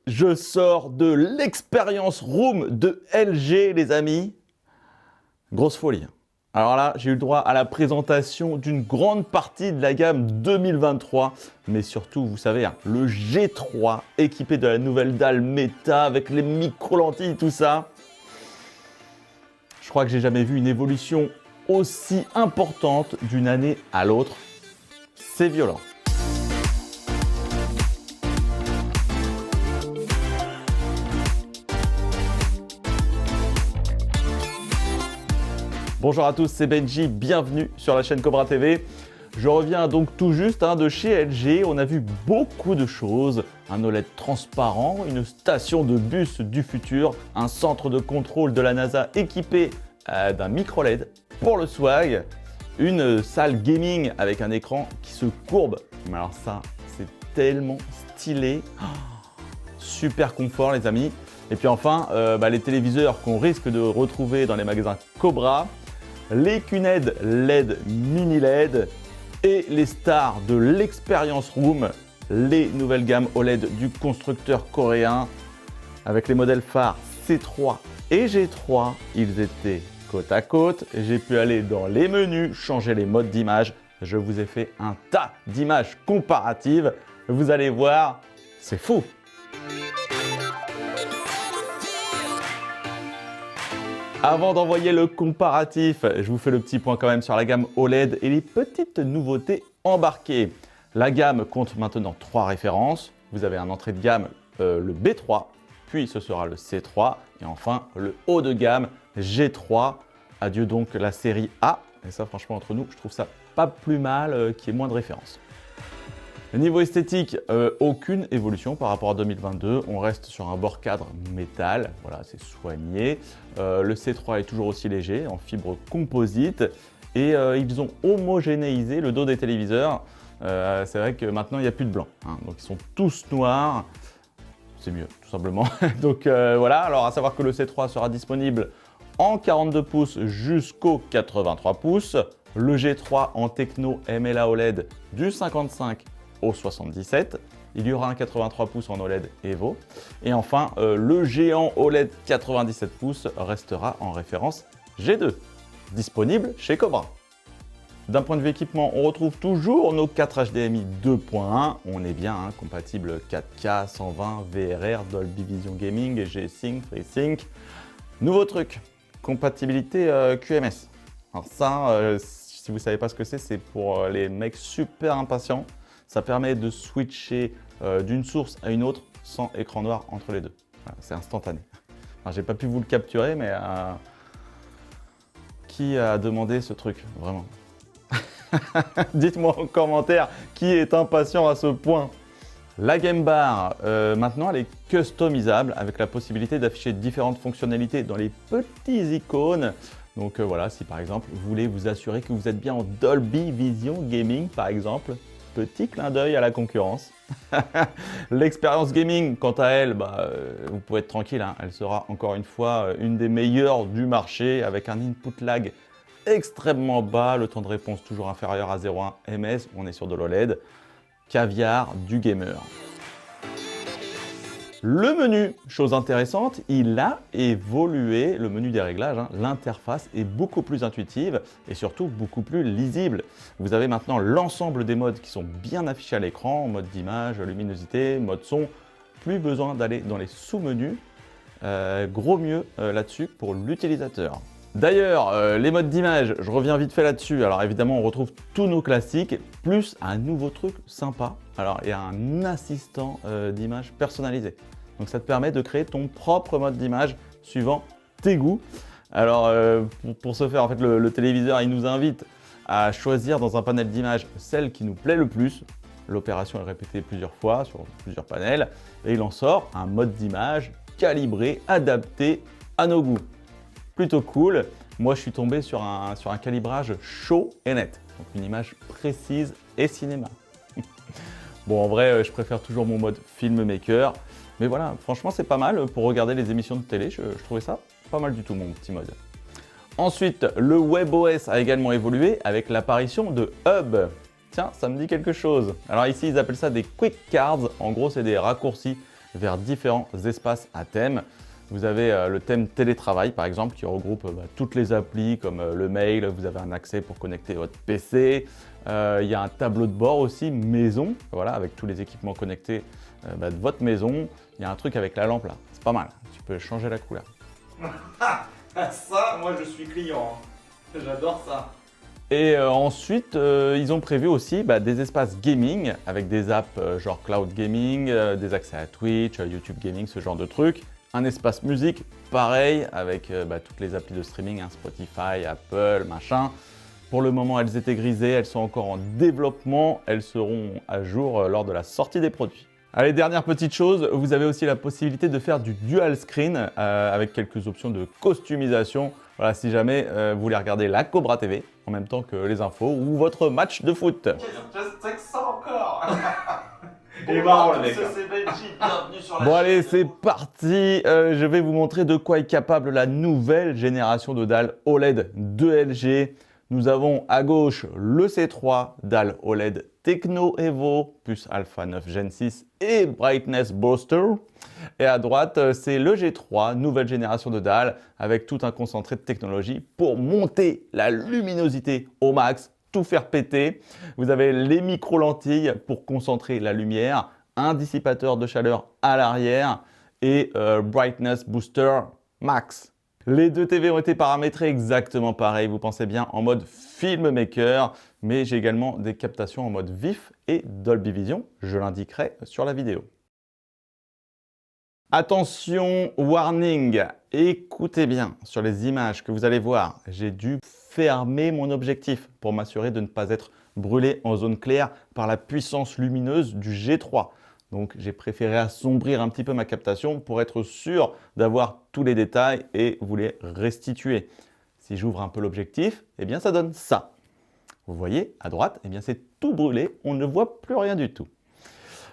Je sors de l'expérience room de LG, les amis. Grosse folie. Alors là, j'ai eu le droit à la présentation d'une grande partie de la gamme 2023. Mais surtout, vous savez, le G3 équipé de la nouvelle dalle Meta avec les micro-lentilles, tout ça. Je crois que j'ai jamais vu une évolution aussi importante d'une année à l'autre. C'est violent. Bonjour à tous, c'est Benji, bienvenue sur la chaîne Cobra TV. Je reviens donc tout juste de chez LG. On a vu beaucoup de choses. Un OLED transparent, une station de bus du futur, un centre de contrôle de la NASA équipé d'un micro LED pour le swag, une salle gaming avec un écran qui se courbe. Mais alors ça, c'est tellement stylé. Super confort les amis. Et puis enfin, les téléviseurs qu'on risque de retrouver dans les magasins Cobra, les QNED LED mini LED et les stars de l'expérience room, les nouvelles gammes OLED du constructeur coréen avec les modèles phares C3 et G3. Ils étaient côte à côte. J'ai pu aller dans les menus, changer les modes d'image. Je vous ai fait un tas d'images comparatives. Vous allez voir, c'est fou. Avant d'envoyer le comparatif, je vous fais le petit point quand même sur la gamme OLED et les petites nouveautés embarquées. La gamme compte maintenant 3 références. Vous avez un entrée de gamme, le B3, puis ce sera le C3 et enfin le haut de gamme G3. Adieu donc la série A. Et ça franchement entre nous, je trouve ça pas plus mal qu'il y ait moins de références. Niveau esthétique, aucune évolution par rapport à 2022. On reste sur un bord cadre métal, voilà, c'est soigné. Le C3 est toujours aussi léger, en fibre composite. Et ils ont homogénéisé le dos des téléviseurs. C'est vrai que maintenant, il n'y a plus de blanc. Donc, ils sont tous noirs. C'est mieux, tout simplement. Donc, voilà. Alors, à savoir que le C3 sera disponible en 42 pouces jusqu'au 83 pouces. Le G3 en techno MLA OLED du 55 au 77. Il y aura un 83 pouces en OLED Evo. Et enfin, le géant OLED 97 pouces restera en référence G2, disponible chez Cobra. D'un point de vue équipement, on retrouve toujours nos 4 HDMI 2.1. On est bien compatible 4K, 120, VRR, Dolby Vision Gaming, G-Sync, FreeSync. Nouveau truc, compatibilité QMS. Alors ça, si vous ne savez pas ce que c'est pour les mecs super impatients. Ça permet de switcher d'une source à une autre sans écran noir entre les deux. Voilà, c'est instantané. J'ai pas pu vous le capturer, mais qui a demandé ce truc, vraiment? Dites-moi en commentaire qui est impatient à ce point. La Game Bar, maintenant, elle est customisable avec la possibilité d'afficher différentes fonctionnalités dans les petits icônes. Donc voilà, si par exemple, vous voulez vous assurer que vous êtes bien en Dolby Vision Gaming, par exemple, petit clin d'œil à la concurrence. L'expérience gaming, quant à elle, vous pouvez être tranquille, elle sera encore une fois une des meilleures du marché avec un input lag extrêmement bas, le temps de réponse toujours inférieur à 0,1 ms, on est sur de l'OLED, caviar du gamer. Le menu, chose intéressante, il a évolué, le menu des réglages, l'interface est beaucoup plus intuitive et surtout beaucoup plus lisible. Vous avez maintenant l'ensemble des modes qui sont bien affichés à l'écran, mode d'image, luminosité, mode son, plus besoin d'aller dans les sous-menus, gros mieux là-dessus pour l'utilisateur. D'ailleurs, les modes d'image, je reviens vite fait là-dessus. Alors évidemment, on retrouve tous nos classiques, plus un nouveau truc sympa. Alors il y a un assistant d'image personnalisé. Donc ça te permet de créer ton propre mode d'image suivant tes goûts. Alors pour ce faire, en fait, le téléviseur, il nous invite à choisir dans un panel d'image celle qui nous plaît le plus. L'opération est répétée plusieurs fois sur plusieurs panels et il en sort un mode d'image calibré, adapté à nos goûts. Plutôt cool. Moi, je suis tombé sur un calibrage chaud et net. Donc, une image précise et cinéma. Bon, en vrai, je préfère toujours mon mode filmmaker. Mais voilà, franchement, c'est pas mal pour regarder les émissions de télé. Je trouvais ça pas mal du tout, mon petit mode. Ensuite, le WebOS a également évolué avec l'apparition de Hub. Tiens, ça me dit quelque chose. Alors ici, ils appellent ça des Quick Cards. En gros, c'est des raccourcis vers différents espaces à thème. Vous avez le thème télétravail par exemple qui regroupe toutes les applis comme le mail, vous avez un accès pour connecter votre PC. Il y a un tableau de bord aussi maison, voilà, avec tous les équipements connectés de votre maison. Il y a un truc avec la lampe là, c'est pas mal, tu peux changer la couleur. Ça, moi je suis client, hein. J'adore ça. Et ensuite, ils ont prévu aussi des espaces gaming avec des apps genre Cloud Gaming, des accès à Twitch, YouTube Gaming, ce genre de trucs. Un espace musique, pareil, avec toutes les applis de streaming, hein, Spotify, Apple, machin. Pour le moment, elles étaient grisées, elles sont encore en développement, elles seront à jour lors de la sortie des produits. Allez, dernière petite chose, vous avez aussi la possibilité de faire du dual screen avec quelques options de customisation. Voilà, si jamais vous voulez regarder la Cobra TV en même temps que les infos ou votre match de foot. Je sais que ça encore. Il est marrant le mec. Bon allez, c'est parti. Je vais vous montrer de quoi est capable la nouvelle génération de dalles OLED de LG. Nous avons à gauche le C3 dalle OLED Tecno Evo plus Alpha 9 Gen 6 et Brightness Booster. Et à droite, c'est le G3, nouvelle génération de dalles avec tout un concentré de technologie pour monter la luminosité au max, tout faire péter. Vous avez les micro-lentilles pour concentrer la lumière, un dissipateur de chaleur à l'arrière et Brightness Booster Max. Les deux TV ont été paramétrés exactement pareil, vous pensez bien, en mode filmmaker, mais j'ai également des captations en mode vif et Dolby Vision, je l'indiquerai sur la vidéo. Attention, warning, écoutez bien, sur les images que vous allez voir, j'ai dû fermer mon objectif pour m'assurer de ne pas être brûlé en zone claire par la puissance lumineuse du G3. Donc j'ai préféré assombrir un petit peu ma captation pour être sûr d'avoir tous les détails et vous les restituer. Si j'ouvre un peu l'objectif, eh bien ça donne ça. Vous voyez, à droite, eh bien c'est tout brûlé, on ne voit plus rien du tout.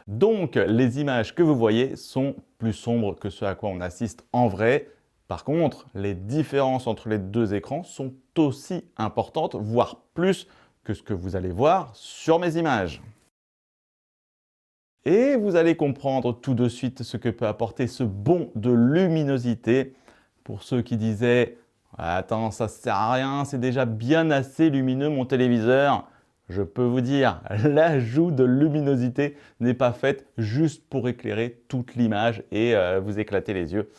Donc les images que vous voyez sont plus sombres que ce à quoi on assiste en vrai. Par contre, les différences entre les deux écrans sont aussi importantes, voire plus que ce que vous allez voir sur mes images. Et vous allez comprendre tout de suite ce que peut apporter ce bond de luminosité. Pour ceux qui disaient « Attends, ça ne sert à rien, c'est déjà bien assez lumineux mon téléviseur », je peux vous dire, l'ajout de luminosité n'est pas faite juste pour éclairer toute l'image et vous éclater les yeux.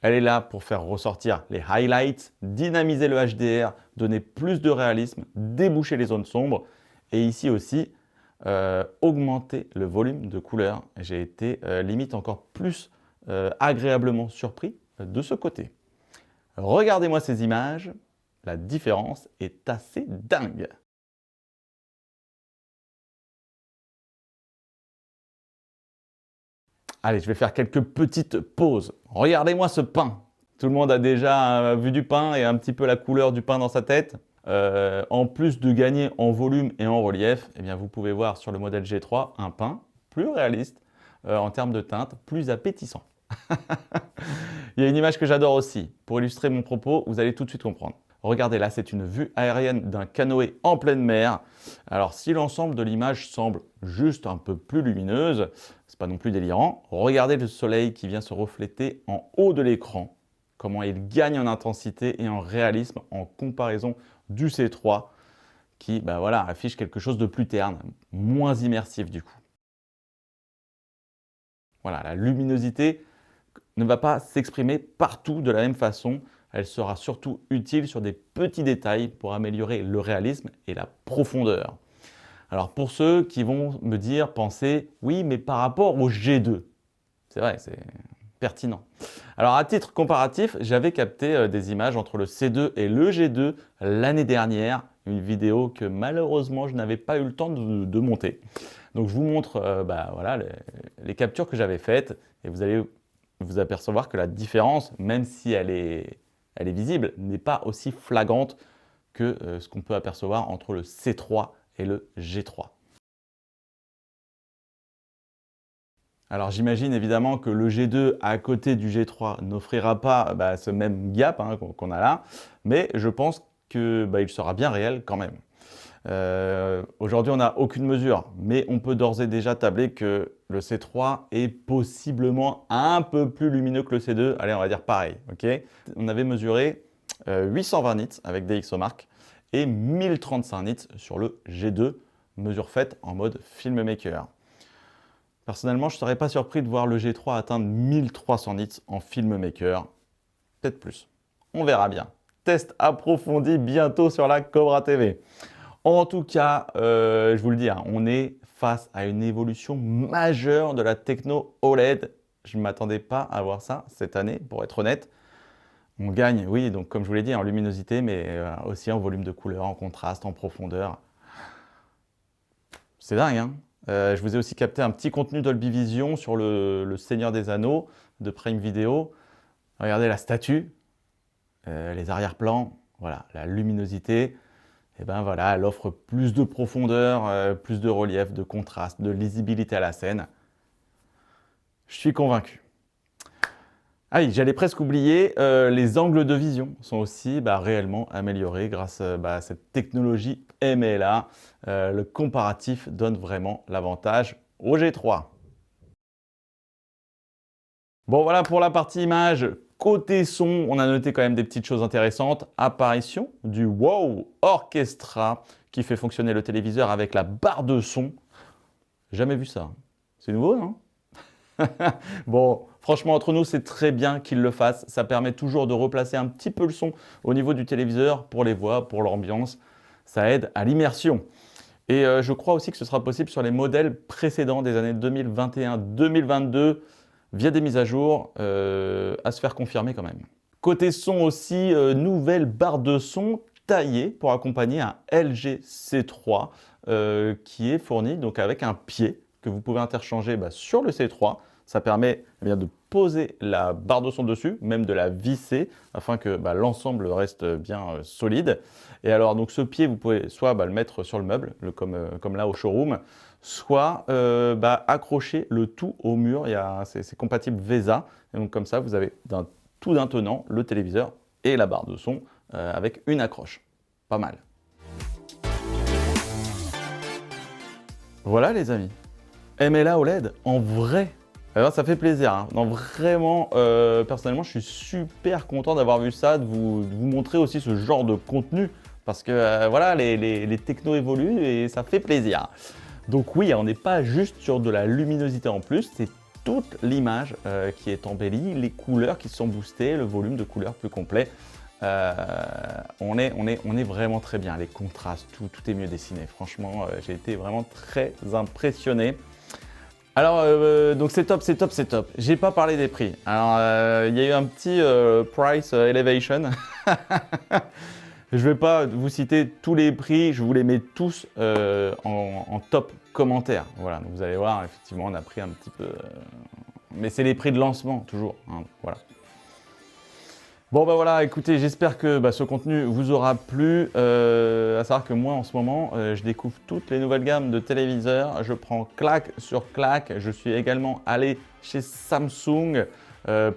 Elle est là pour faire ressortir les highlights, dynamiser le HDR, donner plus de réalisme, déboucher les zones sombres et ici aussi, augmenter le volume de couleurs. J'ai été limite encore plus agréablement surpris de ce côté. Regardez-moi ces images, la différence est assez dingue. Allez, je vais faire quelques petites pauses. Regardez-moi ce pain. Tout le monde a déjà vu du pain et un petit peu la couleur du pain dans sa tête. En plus de gagner en volume et en relief, eh bien, vous pouvez voir sur le modèle G3 un pain plus réaliste en termes de teinte, plus appétissant. Il y a une image que j'adore aussi. Pour illustrer mon propos, vous allez tout de suite comprendre. Regardez là, c'est une vue aérienne d'un canoë en pleine mer. Alors si l'ensemble de l'image semble juste un peu plus lumineuse, c'est pas non plus délirant. Regardez le soleil qui vient se refléter en haut de l'écran. Comment il gagne en intensité et en réalisme en comparaison du C3 qui affiche quelque chose de plus terne, moins immersif du coup. Voilà, la luminosité ne va pas s'exprimer partout de la même façon. Elle sera surtout utile sur des petits détails pour améliorer le réalisme et la profondeur. Alors pour ceux qui vont me dire, penser, oui mais par rapport au G2, c'est vrai, c'est pertinent. Alors à titre comparatif, j'avais capté des images entre le C2 et le G2 l'année dernière, une vidéo que malheureusement je n'avais pas eu le temps de monter. Donc je vous montre les captures que j'avais faites et vous allez vous apercevoir que la différence, même si elle est visible, n'est pas aussi flagrante que ce qu'on peut apercevoir entre le C3 et le G3. Alors j'imagine évidemment que le G2 à côté du G3 n'offrira pas ce même gap qu'on a là, mais je pense qu'il sera bien réel quand même. Aujourd'hui, on n'a aucune mesure, mais on peut d'ores et déjà tabler que le C3 est possiblement un peu plus lumineux que le C2. Allez, on va dire pareil. Okay, on avait mesuré 820 nits avec DxOMark et 1035 nits sur le G2, mesure faite en mode filmmaker. Personnellement, je ne serais pas surpris de voir le G3 atteindre 1300 nits en filmmaker, peut-être plus. On verra bien. Test approfondi bientôt sur la Cobra TV. En tout cas, je vous le dis, hein, on est face à une évolution majeure de la techno OLED. Je ne m'attendais pas à voir ça cette année, pour être honnête. On gagne, oui, donc comme je vous l'ai dit, en luminosité, mais aussi en volume de couleur, en contraste, en profondeur. C'est dingue, hein. Je vous ai aussi capté un petit contenu Dolby Vision sur le Seigneur des Anneaux de Prime Video. Regardez la statue, les arrière-plans, voilà, la luminosité. Et ben voilà, elle offre plus de profondeur, plus de relief, de contraste, de lisibilité à la scène. Je suis convaincu. Ah oui, j'allais presque oublier, les angles de vision sont aussi réellement améliorés grâce à cette technologie MLA. Le comparatif donne vraiment l'avantage au G3. Bon, voilà pour la partie image. Côté son, on a noté quand même des petites choses intéressantes. Apparition du Wow Orchestra qui fait fonctionner le téléviseur avec la barre de son. Jamais vu ça. C'est nouveau, non? Bon, franchement, entre nous, c'est très bien qu'il le fasse. Ça permet toujours de replacer un petit peu le son au niveau du téléviseur pour les voix, pour l'ambiance. Ça aide à l'immersion. Et je crois aussi que ce sera possible sur les modèles précédents des années 2021-2022 via des mises à jour à se faire confirmer quand même. Côté son aussi, nouvelle barre de son taillée pour accompagner un LG C3 qui est fourni donc avec un pied que vous pouvez interchanger sur le C3. Ça permet de poser la barre de son dessus, même de la visser, afin que l'ensemble reste bien solide. Et alors, donc, ce pied, vous pouvez soit le mettre sur le meuble, comme là au showroom, soit accrocher le tout au mur. C'est compatible VESA. Et donc, comme ça, vous avez tout d'un tenant le téléviseur et la barre de son avec une accroche. Pas mal. Voilà, les amis. MLA OLED en vrai. Alors, ça fait plaisir, hein. Non, vraiment, personnellement, je suis super content d'avoir vu ça, de vous montrer aussi ce genre de contenu, parce que voilà, les technos évoluent et ça fait plaisir. Donc oui, on n'est pas juste sur de la luminosité en plus, c'est toute l'image qui est embellie, les couleurs qui sont boostées, le volume de couleurs plus complet. On est vraiment très bien, les contrastes, tout est mieux dessiné. Franchement, j'ai été vraiment très impressionné. Alors, donc c'est top, c'est top, c'est top. J'ai pas parlé des prix. Alors, il y a eu un petit price elevation. Je vais pas vous citer tous les prix, je vous les mets tous en top commentaire. Voilà, donc vous allez voir, effectivement, on a pris un petit peu... mais c'est les prix de lancement, toujours. Hein, voilà. Bon voilà, écoutez, j'espère que ce contenu vous aura plu. À savoir que moi en ce moment, je découvre toutes les nouvelles gammes de téléviseurs. Je prends claque sur claque. Je suis également allé chez Samsung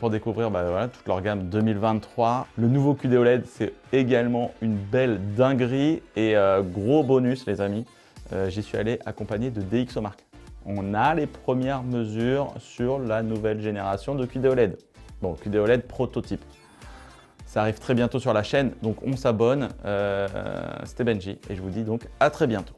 pour découvrir toute leur gamme 2023. Le nouveau QD OLED, c'est également une belle dinguerie. Et gros bonus les amis, j'y suis allé accompagné de DxOMark. On a les premières mesures sur la nouvelle génération de QD OLED. Bon, QD OLED prototype. Ça arrive très bientôt sur la chaîne, donc on s'abonne. C'était Benji et je vous dis donc à très bientôt.